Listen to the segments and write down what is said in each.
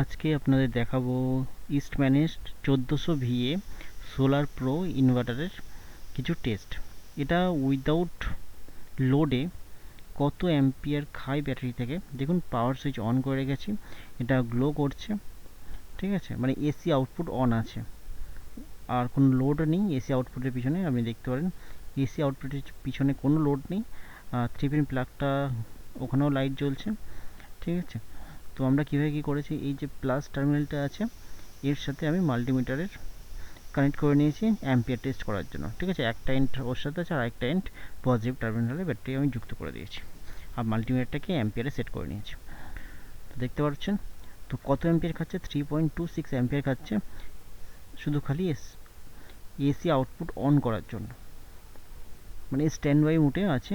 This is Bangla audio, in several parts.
আজকে আপনাদের দেখাবো ইস্টম্যানের 1400 ভিএ সোলার প্রো ইনভার্টারের কিছু টেস্ট। এটা উইদাউট লোডে কত অ্যাম্পিয়ার খায় ব্যাটারি থেকে। দেখুন পাওয়ার সুইচ অন করে রেখেছি, এটা গ্লো করছে, ঠিক আছে, মানে এসি আউটপুট অন আছে আর কোনো লোড নেই। এসি আউটপুটের পিছনে আপনি দেখতে পারেন এসি আউটপুটের পিছনে কোনো লোড নেই। 3 পিন প্লাগটা ওখানেও লাইট জ্বলছে, ঠিক আছে। তো আমরা কীভাবে কী করেছি, এই যে প্লাস টার্মিনালটা আছে এর সাথে আমি মাল্টিমিটারের কানেক্ট করে নিয়েছি অ্যাম্পিয়ার টেস্ট করার জন্য, ঠিক আছে। একটা এন্ড ওর সাথে আছে আর একটা এন্ড পজিটিভ টার্মিনালে ব্যাটারি আমি যুক্ত করে দিয়েছি আর মাল্টিমিটারটাকে অ্যাম্পিয়ারে সেট করে নিয়েছি। তো দেখতে পাচ্ছেন তো কত অ্যাম্পিয়ার খাচ্ছে, 3.26 অ্যাম্পিয়ার খাচ্ছে, শুধু খালি এসি আউটপুট অন করার জন্য, মানে স্ট্যান্ড বাই মোডে আছে,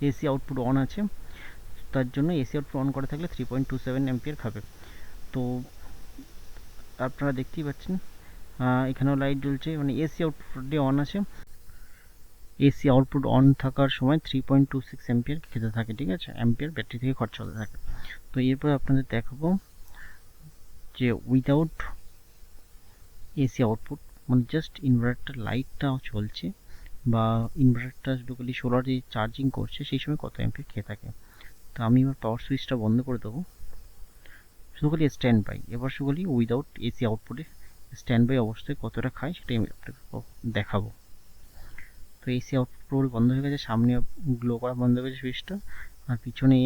এসি আউটপুট অন আছে, তার জন্য এসি আউটপুট অন করা থাকলে 3.27 অ্যাম্পিয়ার খাবে। তো আপনারা দেখতেই পাচ্ছেন এখানেও লাইট জ্বলছে, মানে এসি আউটপুট অন আছে। এসি আউটপুট অন থাকার সময় 3.26 অ্যাম্পিয়ার খেতে থাকে, ঠিক আছে, অ্যাম্পিয়ার ব্যাটারি থেকে খরচা হতে থাকে। তো এরপর আপনাদের দেখাবো যে উইদাউট এসি আউটপুট, মানে জাস্ট ইনভার্টার লাইটটা চলছে বা ইনভার্টারটা টোটালি সোলার দিয়ে চার্জিং করছে, সেই সময় কত অ্যাম্পিয়ার খেয়ে থাকে। তো আমি এবার পাওয়ার সুইচটা বন্ধ করে দেবো, শুধু খালি স্ট্যান্ড বাই, এবার শুধু খালি উইদাউট এসি আউটপুটে স্ট্যান্ড বাই অবস্থায় কতটা খায় সেটাই আমি আপনাকে দেখাবো। তো এসি আউটপুট বন্ধ হয়ে গেছে, সামনে গ্লো করা বন্ধ হয়ে গেছে সুইচটা, আর পিছনে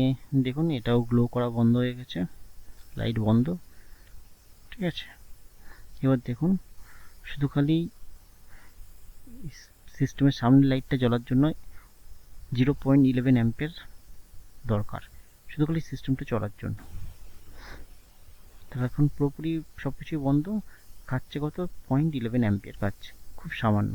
দেখুন এটাও গ্লো করা বন্ধ হয়ে গেছে, লাইট বন্ধ, ঠিক আছে। এবার দেখুন শুধু খালি সিস্টেমের সামনে লাইটটা জ্বলার জন্য 0.11 অ্যাম্পিয়ার দরকার, শুধু খালি সিস্টেমটা চলার জন্য। তো এখন পুরোপুরি সব কিছুই বন্ধ, খাচ্ছে কত 0.11 অ্যাম্পিয়ার খাচ্ছে, খুব সামান্য।